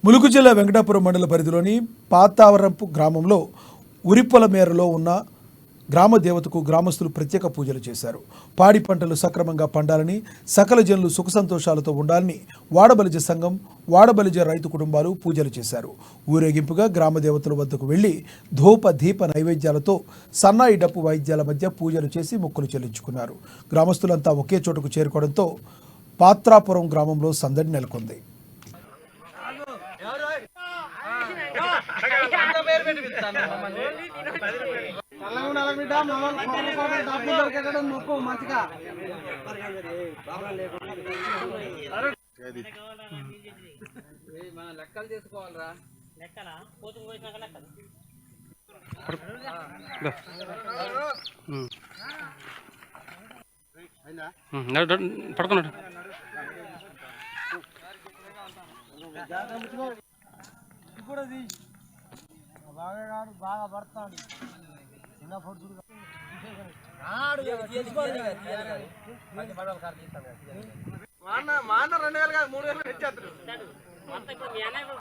ములుగు జిల్లా వెంకటాపురం మండల పరిధిలోని పాతావరంపు గ్రామంలో ఉరిపొల మేరలో ఉన్న గ్రామ దేవతకు గ్రామస్తులు ప్రత్యేక పూజలు చేశారు. పాడి పంటలు సక్రమంగా పండాలని, సకల జనులు సుఖ సంతోషాలతో ఉండాలని వాడబలిజ సంఘం, వాడబలిజ రైతు కుటుంబాలు పూజలు చేశారు. ఊరేగింపుగా గ్రామ దేవతల వద్దకు వెళ్లి ధూప దీప నైవేద్యాలతో సన్నాయి డప్పు వాయిద్యాల మధ్య పూజలు చేసి మొక్కులు చెల్లించుకున్నారు. గ్రామస్తులంతా ఒకే చోటుకు చేరుకోవడంతో పాత్రాపురం గ్రామంలో సందడి నెలకొంది. లెక్కలు చేసుకోవాలరా లెక్కలా కోచింగ్ పోయినాక లెక్కలు పడుకున్నాడు. బాగా పడతాడు మా అన్న 2000 కాదు 3000 ఇచ్చేస్తాడు.